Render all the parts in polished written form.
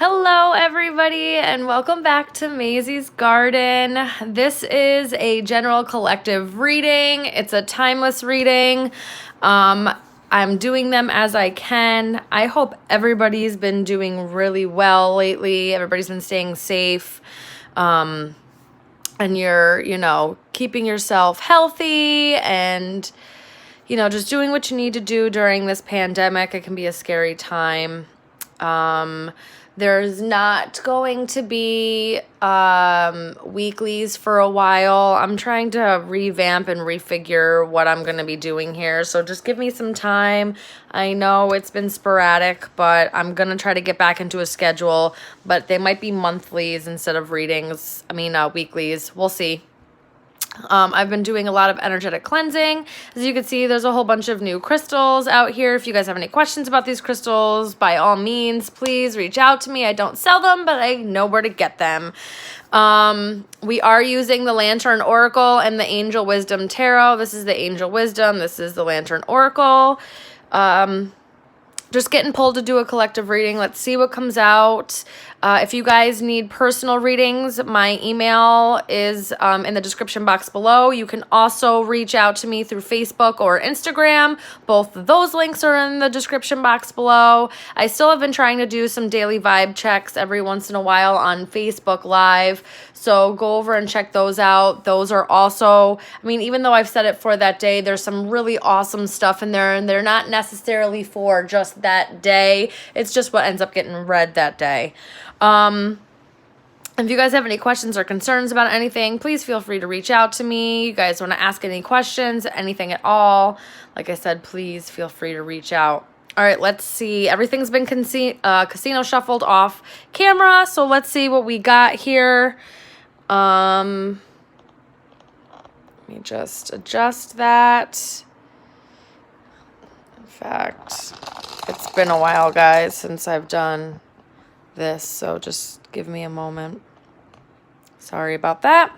Hello, everybody, and welcome back to Mazysgarden. This is a general collective reading. It's a timeless reading. I'm doing them as I can. I hope everybody's been doing really well lately. Everybody's been staying safe. And you're, keeping yourself healthy and, just doing what you need to do during this pandemic. It can be a scary time. There's not going to be weeklies for a while. I'm trying to revamp and refigure what I'm going to be doing here. So just give me some time. I know it's been sporadic, but I'm going to try to get back into a schedule. But they might be monthlies instead of weeklies. We'll see. I've been doing a lot of energetic cleansing. As you can see, there's a whole bunch of new crystals out here. If you guys have any questions about these crystals, by all means, please reach out to me. I don't sell them, but I know where to get them. We are using the Lantern Oracle and the Angel Wisdom Tarot. This is the Angel Wisdom. This is the Lantern Oracle. Just getting pulled to do a collective reading. Let's see what comes out. If you guys need personal readings, my email is in the description box below. You can also reach out to me through Facebook or Instagram. Both of those links are in the description box below. I still have been trying to do some daily vibe checks every once in a while on Facebook Live. So go over and check those out. Those are also, even though I've said it for that day, there's some really awesome stuff in there, and they're not necessarily for just that day. It's just what ends up getting read that day. If you guys have any questions or concerns about anything, please feel free to reach out to me. You guys want to ask any questions, anything at all, like I said, please feel free to reach out. All right, let's see. Everything's been casino shuffled off camera, so let's see what we got here. Let me just adjust that. In fact, it's been a while, guys, since I've done this, so just give me a moment. Sorry about that.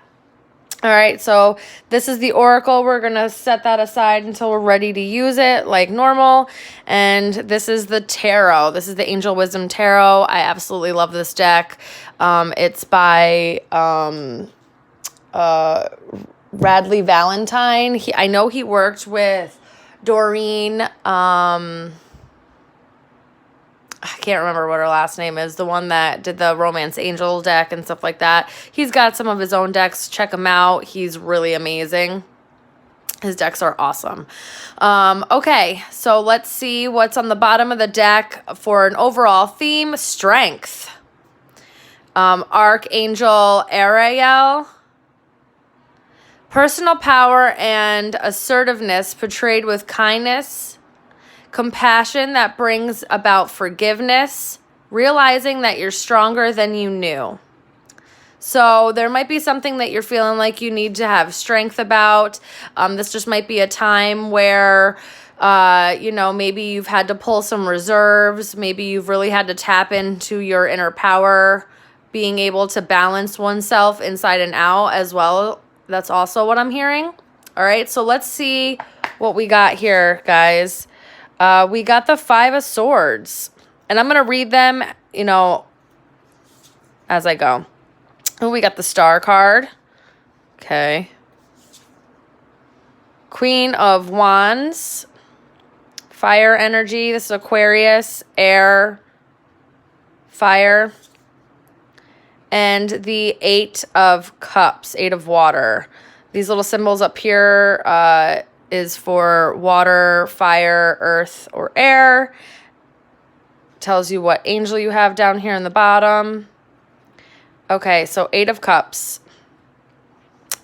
All right, so this is the Oracle. We're going to set that aside until we're ready to use it like normal. And this is the Tarot. This is the Angel Wisdom Tarot. I absolutely love this deck. It's by Radley Valentine. I know he worked with Doreen. I can't remember what her last name is, the one that did the Romance Angel deck and stuff like that. He's got some of his own decks. Check him out. He's really amazing. His decks are awesome. Okay, so let's see what's on the bottom of the deck for an overall theme. Strength. Archangel Ariel. Personal power and assertiveness portrayed with kindness. Compassion that brings about forgiveness, realizing that you're stronger than you knew. So there might be something that you're feeling like you need to have strength about. This just might be a time where, maybe you've had to pull some reserves. Maybe you've really had to tap into your inner power, being able to balance oneself inside and out as well. That's also what I'm hearing. All right, so let's see what we got here, guys. We got the Five of Swords, and I'm going to read them, as I go. Oh, we got the Star card. Okay. Queen of Wands. Fire energy. This is Aquarius. Air. Fire. And the Eight of Cups. Eight of Water. These little symbols up here, is for water, fire, earth, or air. Tells you what angel you have down here in the bottom. Okay, so Eight of Cups.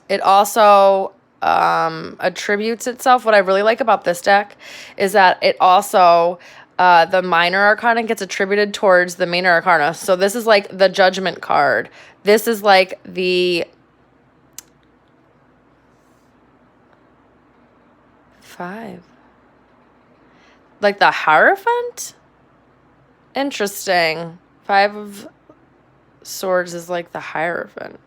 It also attributes itself. What I really like about this deck is that it also, the minor arcana gets attributed towards the main arcana. So this is like the Judgment card. This is like the like the Hierophant? Interesting. Five of Swords is like the Hierophant.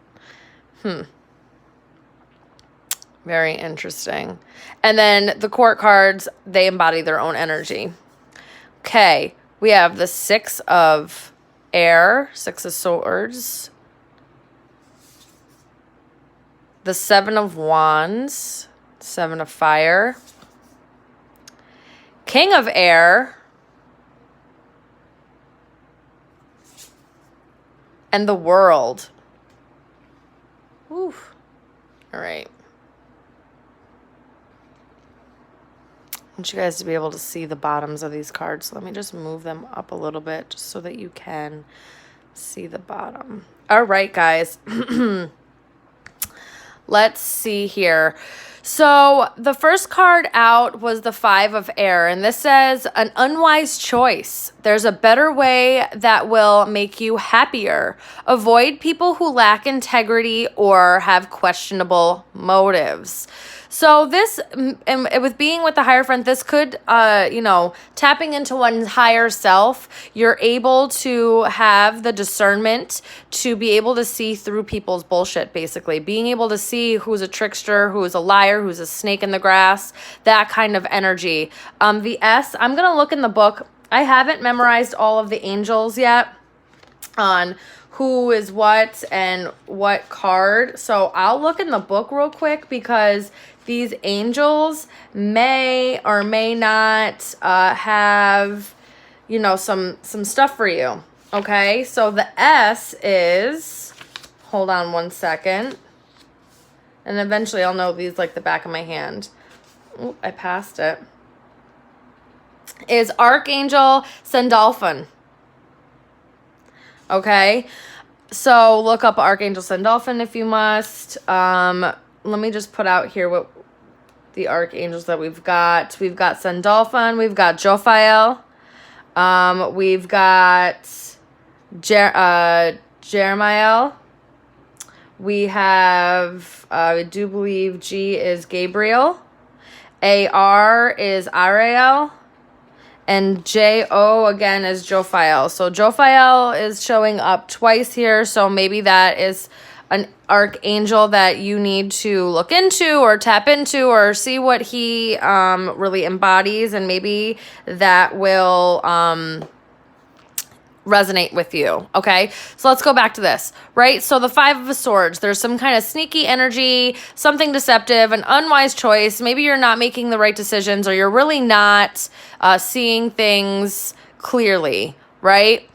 Very interesting. And then the Court cards, they embody their own energy. Okay, we have the Six of air, 6 of swords. The 7 of wands, 7 of fire. King of air. And the world. Oof. All right. I want you guys to be able to see the bottoms of these cards. So let me just move them up a little bit just so that you can see the bottom. All right, guys. Let's see here. So the first card out was the 5 of air, and this says an unwise choice. There's a better way that will make you happier. Avoid people who lack integrity or have questionable motives. So this, and with being with the Hierophant, this could, tapping into one's higher self. You're able to have the discernment to be able to see through people's bullshit, basically. Being able to see who's a trickster, who's a liar, who's a snake in the grass, that kind of energy. The S, I'm going to look in the book. I haven't memorized all of the angels yet on who is what and what card. So I'll look in the book real quick because these angels may or may not have, some stuff for you. Okay, so the S is, hold on one second. And eventually I'll know these like the back of my hand. Oop, I passed it. Is Archangel Sandalphon. Okay, so look up Archangel Sandalphon if you must. Let me just put out here what the archangels that we've got. We've got Sandalphon, we've got Jophiel, we've got Jeremiel. We have, I do believe G is Gabriel. AR is Ariel. And J-O again is Jophiel. So Jophiel is showing up twice here. So maybe that is an archangel that you need to look into or tap into or see what he really embodies. And maybe that will resonate with you. Okay, so let's go back to this, right? So the 5 of swords, there's some kind of sneaky energy, something deceptive, an unwise choice. Maybe you're not making the right decisions or you're really not seeing things clearly, right?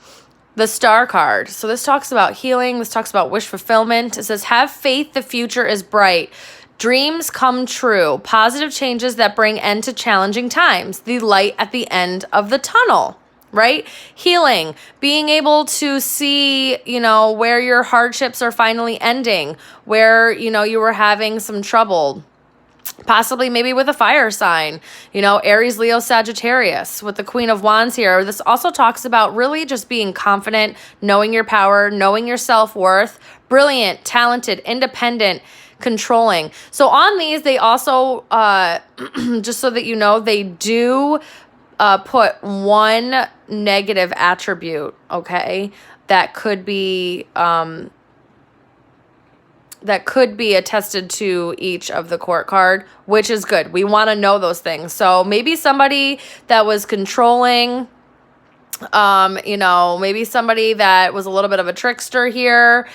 The star card. So this talks about healing. This talks about wish fulfillment. It says, have faith, the future is bright. Dreams come true. Positive changes that bring end to challenging times. The light at the end of the tunnel. Right? Healing, being able to see, where your hardships are finally ending, where, you were having some trouble, possibly maybe with a fire sign, Aries, Leo, Sagittarius with the Queen of Wands here. This also talks about really just being confident, knowing your power, knowing your self-worth, brilliant, talented, independent, controlling. So on these, they also, just so that you know, they do put one negative attribute, okay, that could be attested to each of the court card, which is good. We want to know those things. So maybe somebody that was controlling, maybe somebody that was a little bit of a trickster here,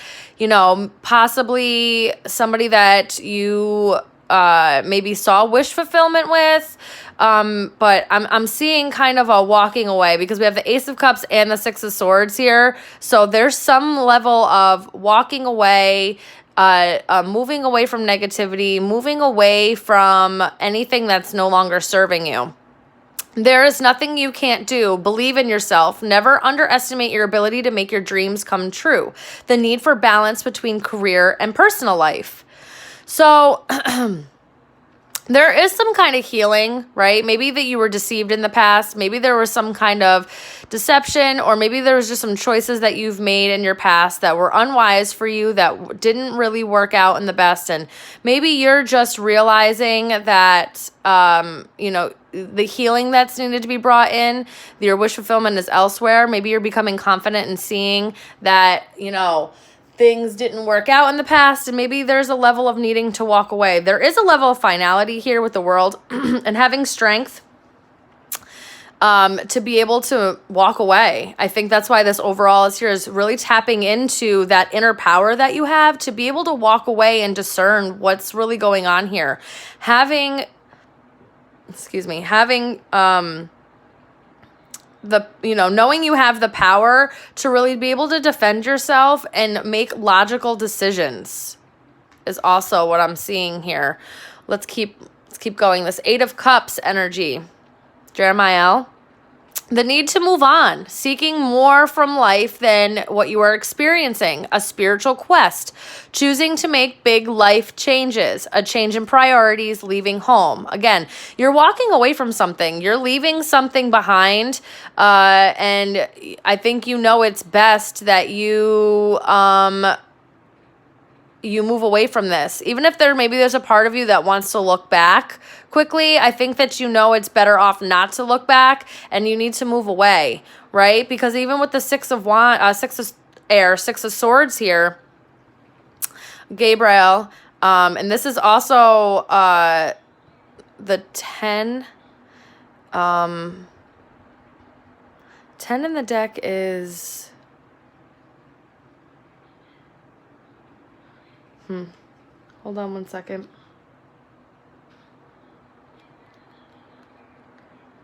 possibly somebody that you maybe saw wish fulfillment with. But I'm seeing kind of a walking away because we have the Ace of Cups and the 6 of Swords here. So there's some level of walking away, moving away from negativity, moving away from anything that's no longer serving you. There is nothing you can't do. Believe in yourself. Never underestimate your ability to make your dreams come true. The need for balance between career and personal life. So there is some kind of healing, right? Maybe that you were deceived in the past. Maybe there was some kind of deception, or maybe there was just some choices that you've made in your past that were unwise for you, that didn't really work out in the best. And maybe you're just realizing that, the healing that's needed to be brought in, your wish fulfillment is elsewhere. Maybe you're becoming confident in seeing that, things didn't work out in the past, and maybe there's a level of needing to walk away. There is a level of finality here with the world and having strength. to be able to walk away. I think that's why this overall is here, is really tapping into that inner power that you have to be able to walk away and discern what's really going on here. Having knowing you have the power to really be able to defend yourself and make logical decisions is also what I'm seeing here. Let's keep going. This 8 of Cups energy. Jeremiah, the need to move on, seeking more from life than what you are experiencing, a spiritual quest, choosing to make big life changes, a change in priorities, leaving home. Again, you're walking away from something. You're leaving something behind, and I think it's best that you move away from this. Even if there's a part of you that wants to look back quickly, I think that it's better off not to look back and you need to move away, right? Because even with the 6 of Swords here, Gabriel, and this is also the 10. 10 in the deck is... Hold on one second.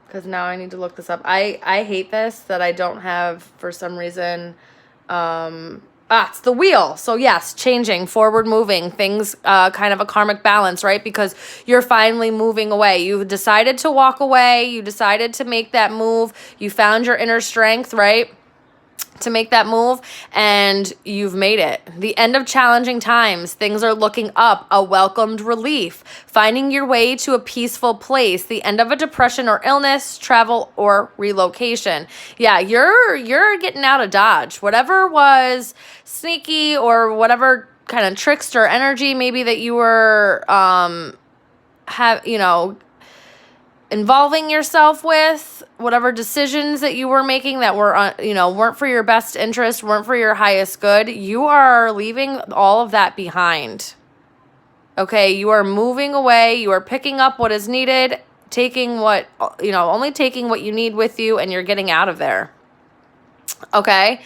Because now I need to look this up. I hate this that I don't have, for some reason, it's the wheel. So yes, changing, forward moving, things, kind of a karmic balance, right? Because you're finally moving away. You decided to walk away. You decided to make that move. You found your inner strength, right? To make that move, and you've made it. The end of challenging times. Things are looking up. A welcomed relief. Finding your way to a peaceful place. The end of a depression or illness, travel or relocation. Yeah, you're getting out of Dodge. Whatever was sneaky or whatever kind of trickster energy maybe that you were involving yourself with, whatever decisions that you were making that were, weren't for your best interest, weren't for your highest good, you are leaving all of that behind. Okay, you are moving away, you are picking up what is needed, only taking what you need with you, and you're getting out of there. Okay,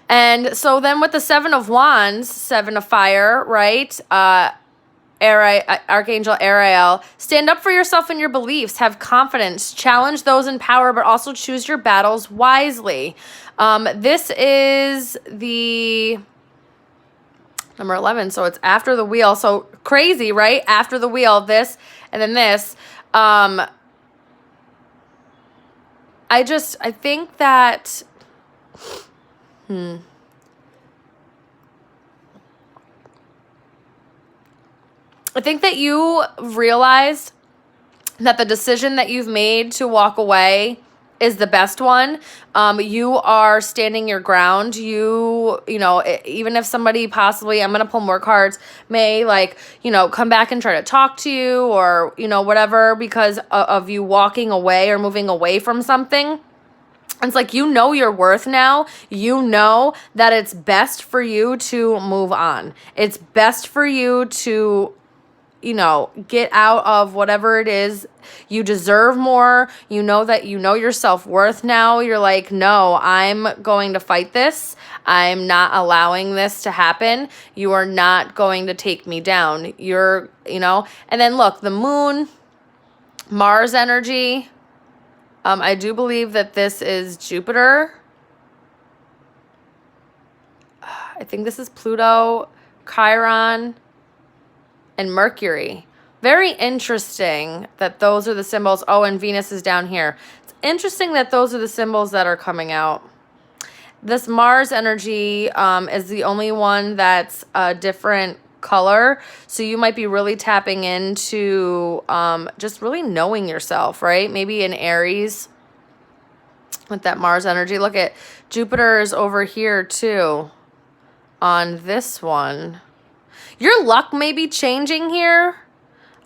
and so then with the 7 of Wands, 7 of Fire, right? Archangel Ariel, stand up for yourself and your beliefs, have confidence, challenge those in power, but also choose your battles wisely. This is the number 11, so it's after the wheel. So crazy, right? After the wheel, this, and then this. I think that, I think that you realized that the decision that you've made to walk away is the best one. You are standing your ground. Even if somebody possibly, I'm going to pull more cards, may come back and try to talk to you or, whatever, because of you walking away or moving away from something. It's like, your worth now. You know that it's best for you to move on. It's best for you to get out of whatever it is. You deserve more. You know that your self-worth now. You're like, no, I'm going to fight this. I'm not allowing this to happen. You are not going to take me down. And then look, the moon, Mars energy. I do believe that this is Jupiter. I think this is Pluto, Chiron, and Mercury. Very interesting that those are the symbols. Oh, and Venus is down here. It's interesting that those are the symbols that are coming out. This Mars energy is the only one that's a different color. So you might be really tapping into just really knowing yourself, right? Maybe in Aries with that Mars energy. Look at Jupiter is over here too on this one. Your luck may be changing here.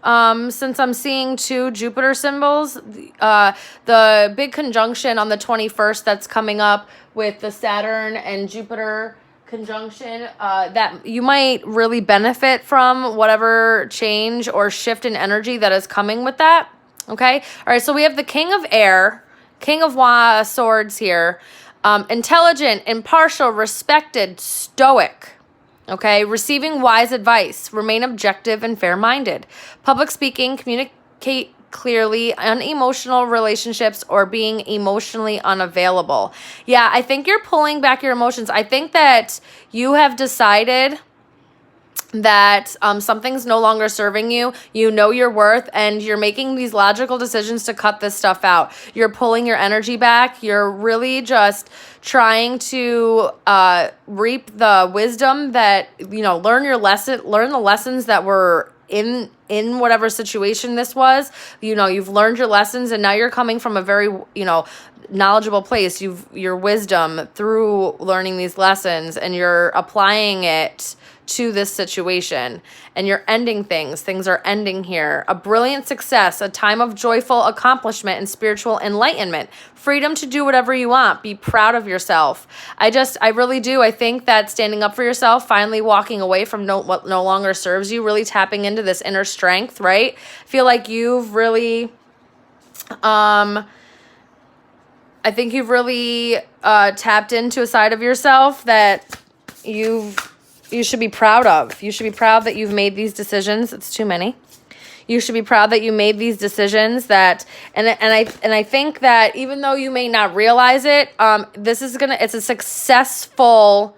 Since I'm seeing 2 Jupiter symbols, the big conjunction on the 21st that's coming up with the Saturn and Jupiter conjunction, that you might really benefit from whatever change or shift in energy that is coming with that. Okay. All right. So we have the King of Air, King of Swords here. Intelligent, impartial, respected, stoic. Okay, receiving wise advice. Remain objective and fair-minded. Public speaking, communicate clearly, unemotional relationships, or being emotionally unavailable. Yeah, I think you're pulling back your emotions. I think that you have decided that something's no longer serving you. You know your worth, and you're making these logical decisions to cut this stuff out. You're pulling your energy back. You're really just trying to reap the wisdom that, learn the lessons that were in whatever situation this was. You've learned your lessons, and now you're coming from a very, knowledgeable place. Your wisdom through learning these lessons, and you're applying it to this situation, and you're ending things. Things are ending here. A brilliant success, a time of joyful accomplishment and spiritual enlightenment. Freedom to do whatever you want. Be proud of yourself. I really do. I think that standing up for yourself, finally walking away from what no longer serves you, really tapping into this inner strength, right? I feel like you've really, I think you've really tapped into a side of yourself that you should be proud of. You should be proud that you've made these decisions. It's too many. You should be proud that you made these decisions and I think that even though you may not realize it, it's successful.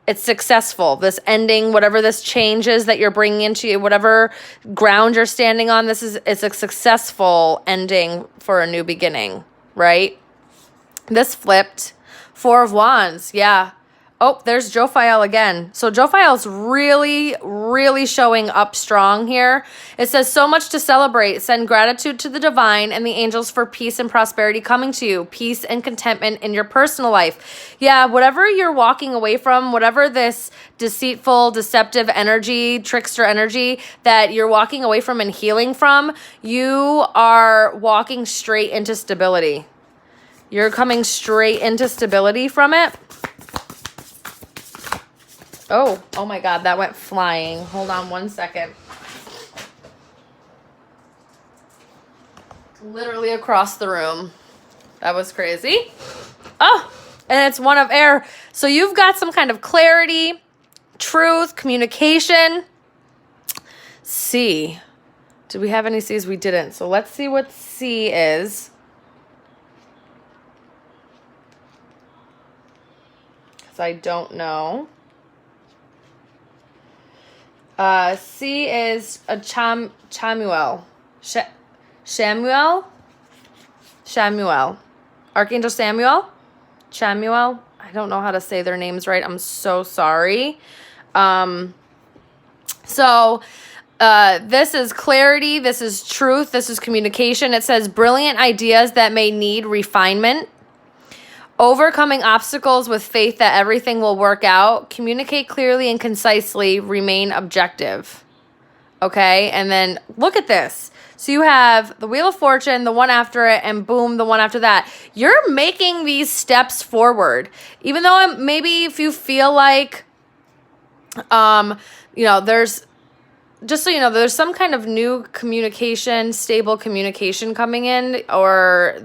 This ending, whatever this change is that you're bringing into you, whatever ground you're standing on, it's a successful ending for a new beginning, right? This flipped. 4 of Wands. Yeah. Oh, there's Jophiel again. So Jophiel's really, really showing up strong here. It says, so much to celebrate. Send gratitude to the divine and the angels for peace and prosperity coming to you. Peace and contentment in your personal life. Yeah, whatever you're walking away from, whatever this deceitful, deceptive energy, trickster energy that you're walking away from and healing from, you are walking straight into stability. You're coming straight into stability from it. Oh my God, that went flying. Hold on 1 second. Literally across the room. That was crazy. Oh, and it's 1 of air. So you've got some kind of clarity, truth, communication. C. Did we have any C's? We didn't. So let's see what C is. Because I don't know. C is a Chamuel. Shamuel. Archangel Samuel. Chamuel. I don't know how to say their names right. I'm so sorry. This is clarity. This is truth. This is communication. It says brilliant ideas that may need refinement. Overcoming obstacles with faith that everything will work out. Communicate clearly and concisely. Remain objective. Okay? And then look at this. So you have the Wheel of Fortune, the one after it, and boom, the one after that. You're making these steps forward. Even though maybe if you feel like, there's, just so you know, there's some kind of new communication, stable communication coming in, or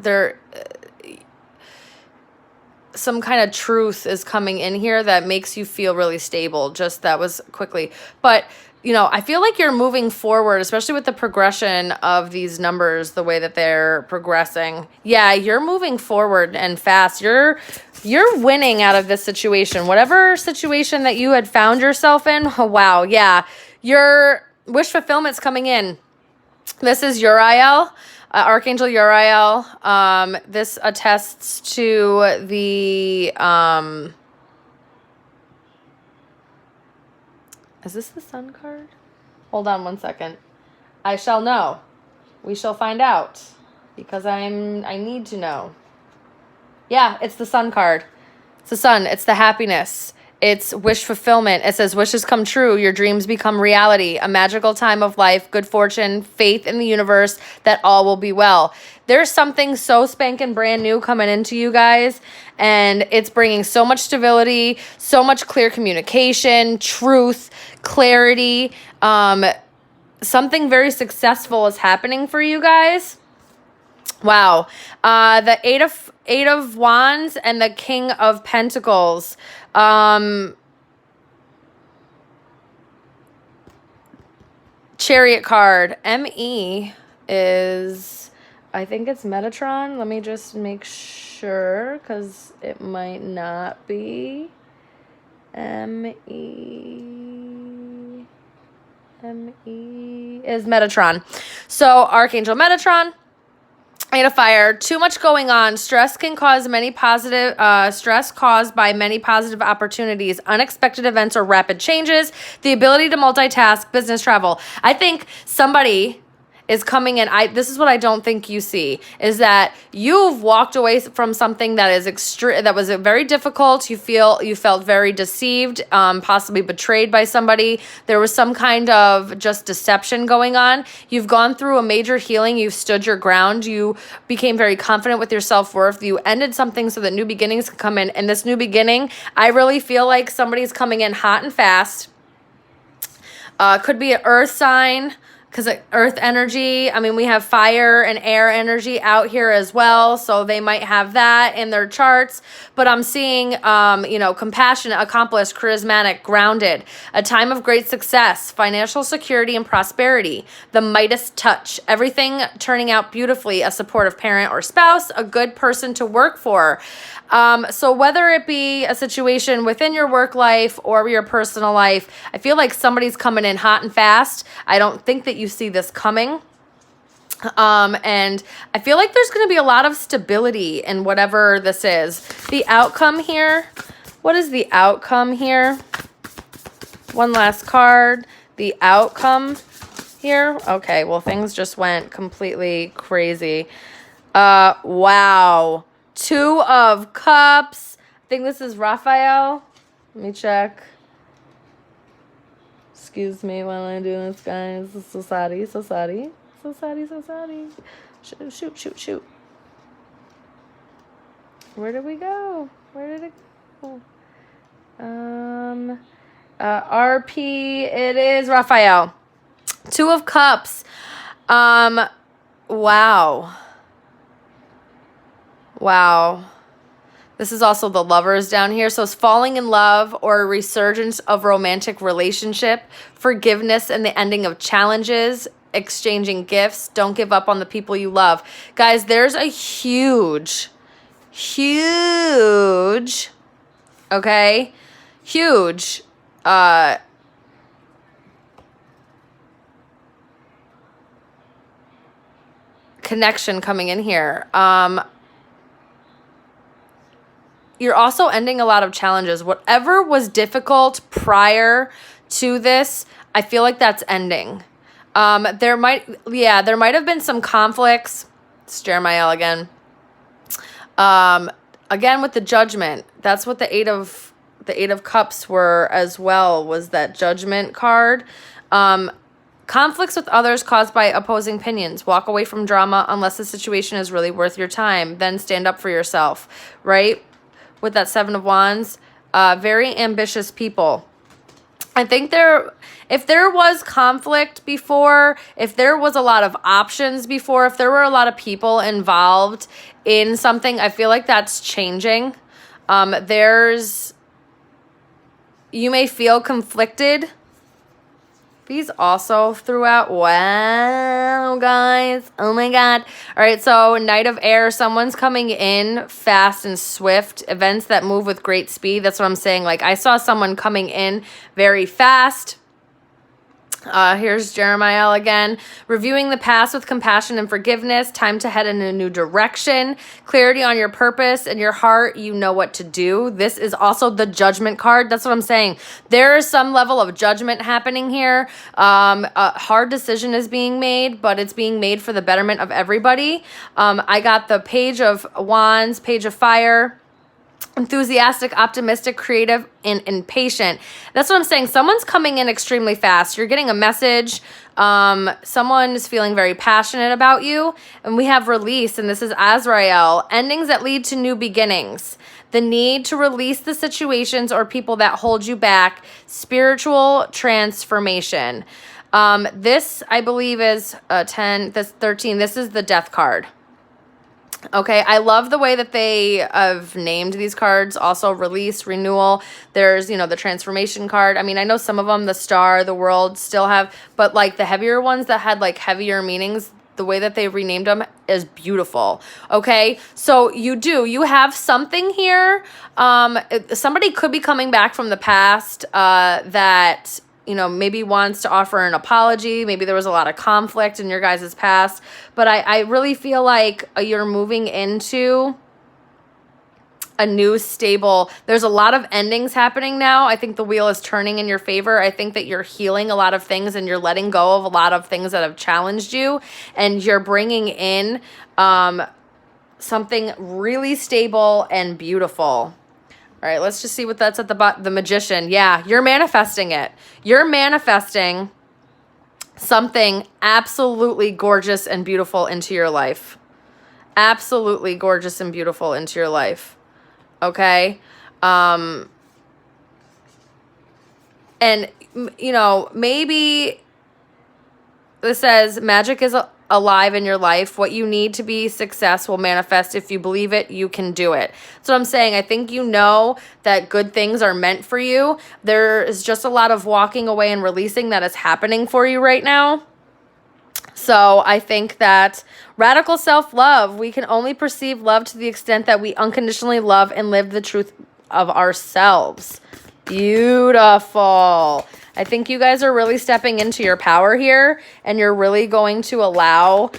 some kind of truth is coming in here that makes you feel really stable. Just that was quickly. But, I feel like you're moving forward, especially with the progression of these numbers, the way that they're progressing. Yeah, you're moving forward and fast. You're winning out of this situation. Whatever situation that you had found yourself in, oh, wow, yeah. Your wish fulfillment's coming in. This is Uriel. Archangel Uriel. This attests to the, is this the Sun card? Hold on 1 second. I shall know. We shall find out. Because I need to know. Yeah, it's the Sun card. It's the Sun. It's the happiness. It's wish fulfillment. It says wishes come true. Your dreams become reality. A magical time of life, good fortune, faith in the universe that all will be well. There's something so spanking brand new coming into you guys, and it's bringing so much stability, so much clear communication, truth, clarity. Something very successful is happening for you guys. Wow. The eight of wands and the king of pentacles. Chariot card. ME is, I think it's Metatron. Let me just make sure because it might not be. ME is Metatron. So Archangel Metatron. Eight of Fire. Too much going on. Stress can cause many positive, stress caused by many positive opportunities, unexpected events, or rapid changes. The ability to multitask, business travel. I think somebody is coming in. This is what I don't think you see, is that you've walked away from something that is that was very difficult. You felt very deceived, possibly betrayed by somebody. There was some kind of just deception going on. You've gone through a major healing. You've stood your ground. You became very confident with your self-worth. You ended something so that new beginnings can come in. And this new beginning, I really feel like somebody's coming in hot and fast. Could be an earth sign, because earth energy, I mean, we have fire and air energy out here as well. So they might have that in their charts. But I'm seeing, compassionate, accomplished, charismatic, grounded, a time of great success, financial security and prosperity, the Midas touch, everything turning out beautifully, a supportive parent or spouse, a good person to work for. So whether it be a situation within your work life or your personal life, I feel like somebody's coming in hot and fast. I don't think that you see this coming. And I feel like there's going to be a lot of stability in whatever this is. The outcome here. What is the outcome here? One last card. The outcome here. Okay, well, things just went completely crazy. Wow. Two of Cups. I think this is Raphael. Let me check. Excuse me while I do this, guys. So sorry. Shoot. Where did we go? RP, it is Raphael. Two of Cups. Wow. This is also the Lovers down here. So it's falling in love or a resurgence of romantic relationship, forgiveness and the ending of challenges, exchanging gifts. Don't give up on the people you love. Guys, there's a huge, connection coming in here. You're also ending a lot of challenges. Whatever was difficult prior to this, I feel like that's ending. There might have been some conflicts. It's Jeremiah again. Again with the Judgment. That's what the Eight of Cups were as well, was that Judgment card. Conflicts with others caused by opposing opinions. Walk away from drama unless the situation is really worth your time. Then stand up for yourself, right? With that Seven of Wands, very ambitious people. I think if there was conflict before, if there was a lot of options before, if there were a lot of people involved in something, I feel like that's changing. You may feel conflicted. These also threw out. Wow, guys. Oh, my God. All right, so Knight of Air. Someone's coming in fast and swift. Events that move with great speed. That's what I'm saying. Like, I saw someone coming in very fast. Here's Jeremiah again. Reviewing the past with compassion and forgiveness. Time to head in a new direction. Clarity on your purpose and your heart. You know what to do. This is also the Judgment card. That's what I'm saying. There is some level of judgment happening here. A hard decision is being made, but it's being made for the betterment of everybody. I got the Page of Wands, Page of Fire. Enthusiastic, optimistic, creative, and impatient. That's what I'm saying. Someone's coming in extremely fast. You're getting a message. Someone is feeling very passionate about you. And we have release, and this is Azrael. Endings that lead to new beginnings. The need to release the situations or people that hold you back. Spiritual transformation. This, I believe, is 10, this 13. This is the Death card. Okay, I love the way that they have named these cards. Also, release, renewal. There's, the transformation card. I mean, I know some of them, the star, the world, still have, but like the heavier ones that had like heavier meanings, the way that they renamed them is beautiful. Okay, so you have something here. Somebody could be coming back from the past that maybe wants to offer an apology. Maybe there was a lot of conflict in your guys' past. But I really feel like you're moving into a new stable. There's a lot of endings happening now. I think the wheel is turning in your favor. I think that you're healing a lot of things and you're letting go of a lot of things that have challenged you. And you're bringing in something really stable and beautiful. All right, let's just see what that's at the bottom. The Magician. Yeah, you're manifesting it. You're manifesting something absolutely gorgeous and beautiful into your life. Absolutely gorgeous and beautiful into your life. Okay? And, maybe this says magic is alive in your life. What you need to be successful manifest. If you believe it, you can do it. That's what I'm saying. I think that good things are meant for you. There is just a lot of walking away and releasing that is happening for you right now. So I think that radical self-love, we can only perceive love to the extent that we unconditionally love and live the truth of ourselves. Beautiful. I think you guys are really stepping into your power here, and you're really going to allow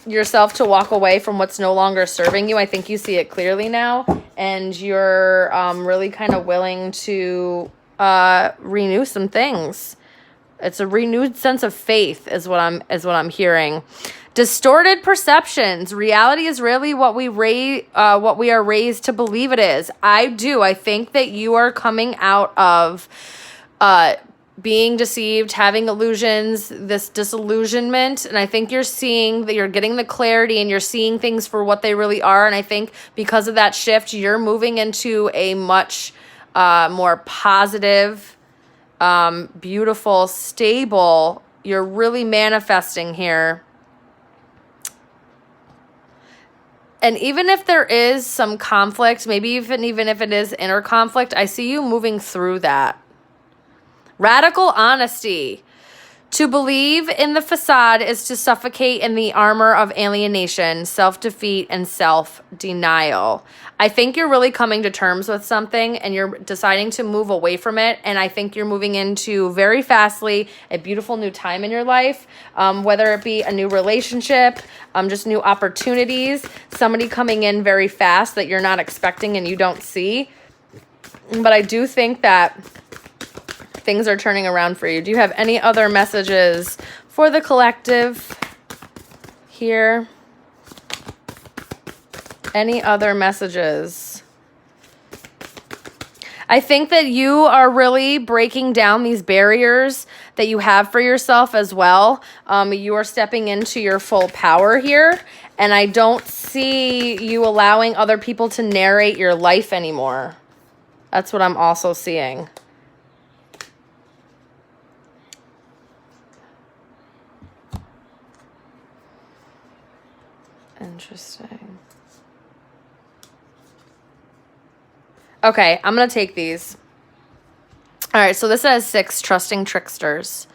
yourself to walk away from what's no longer serving you. I think you see it clearly now, and you're really kind of willing to renew some things. It's a renewed sense of faith is what I'm hearing. Distorted perceptions. Reality is really what we are raised to believe it is. I think that you are coming out of being deceived, having illusions, this disillusionment, and I think you're seeing that you're getting the clarity and you're seeing things for what they really are. And I think because of that shift, you're moving into a much more positive, beautiful, stable. You're really manifesting here. And even if there is some conflict, maybe even if it is inner conflict, I see you moving through that. Radical honesty. To believe in the facade is to suffocate in the armor of alienation, self-defeat, and self-denial. I think you're really coming to terms with something and you're deciding to move away from it. And I think you're moving into very fastly a beautiful new time in your life, whether it be a new relationship, just new opportunities, somebody coming in very fast that you're not expecting and you don't see. But I do think that things are turning around for you. Do you have any other messages for the collective here? Any other messages? I think that you are really breaking down these barriers that you have for yourself as well. You are stepping into your full power here, and I don't see you allowing other people to narrate your life anymore. That's what I'm also seeing. Interesting. Okay, I'm going to take these. All right, so this says 6, Trusting Tricksters.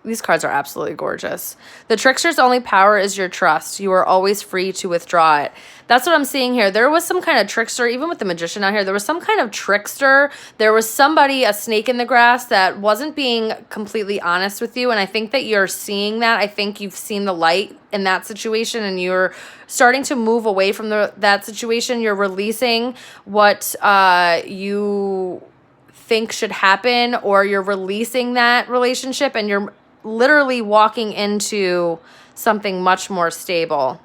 These cards are absolutely gorgeous. The trickster's only power is your trust. You are always free to withdraw it. That's what I'm seeing here. There was some kind of trickster, even with the Magician out here, there was some kind of trickster. There was somebody, a snake in the grass, that wasn't being completely honest with you, and I think that you're seeing that. I think you've seen the light in that situation, and you're starting to move away from that situation. You're releasing what you think should happen, or you're releasing that relationship, and you're literally walking into something much more stable.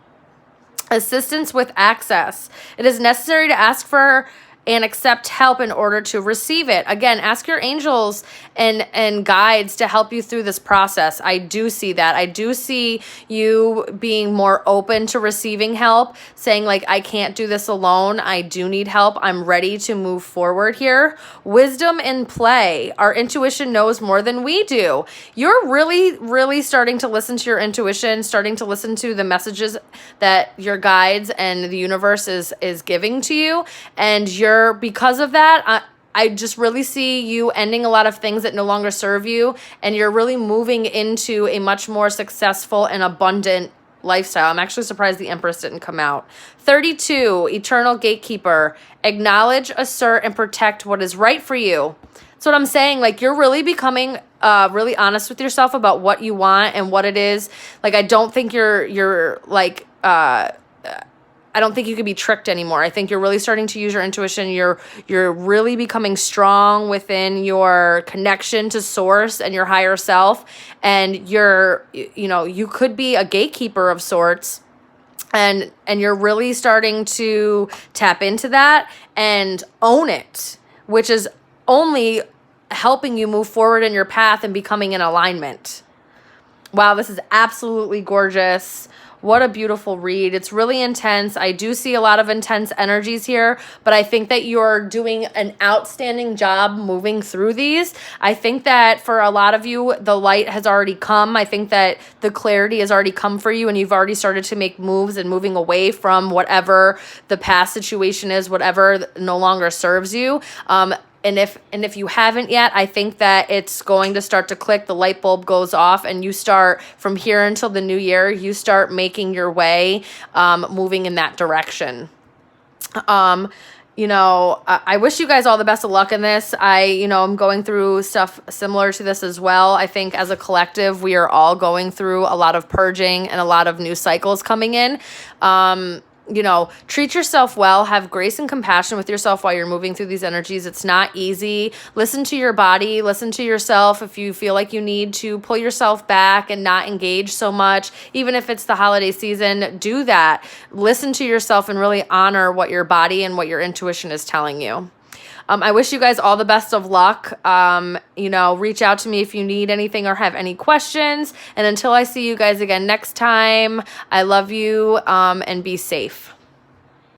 Assistance with access. It is necessary to ask for and accept help in order to receive it. Again, ask your angels and guides to help you through this process. I do see that. I do see you being more open to receiving help, saying like, I can't do this alone. I do need help. I'm ready to move forward here. Wisdom in play. Our intuition knows more than we do. You're really, really starting to listen to your intuition, starting to listen to the messages that your guides and the universe is giving to you. And because of that, I just really see you ending a lot of things that no longer serve you, and you're really moving into a much more successful and abundant lifestyle. I'm actually surprised the Empress didn't come out. 32, Eternal Gatekeeper. Acknowledge, assert, and protect what is right for you. That's what I'm saying. Like, you're really becoming really honest with yourself about what you want and what it is. Like, I don't think you're like... I don't think you can be tricked anymore. I think you're really starting to use your intuition. You're really becoming strong within your connection to source and your higher self. And you could be a gatekeeper of sorts. And you're really starting to tap into that and own it, which is only helping you move forward in your path and becoming in alignment. Wow, this is absolutely gorgeous. What a beautiful read. It's really intense. I do see a lot of intense energies here, but I think that you're doing an outstanding job moving through these. I think that for a lot of you, the light has already come. I think that the clarity has already come for you, and you've already started to make moves and moving away from whatever the past situation is, whatever no longer serves you. And if you haven't yet, I think that it's going to start to click. The light bulb goes off, and you start from here until the new year. You start making your way, moving in that direction. I wish you guys all the best of luck in this. I'm going through stuff similar to this as well. I think as a collective, we are all going through a lot of purging and a lot of new cycles coming in. Treat yourself well, have grace and compassion with yourself while you're moving through these energies. It's not easy. Listen to your body, listen to yourself. If you feel like you need to pull yourself back and not engage so much, even if it's the holiday season, do that. Listen to yourself and really honor what your body and what your intuition is telling you. I wish you guys all the best of luck. Reach out to me if you need anything or have any questions. And until I see you guys again next time, I love you, and be safe.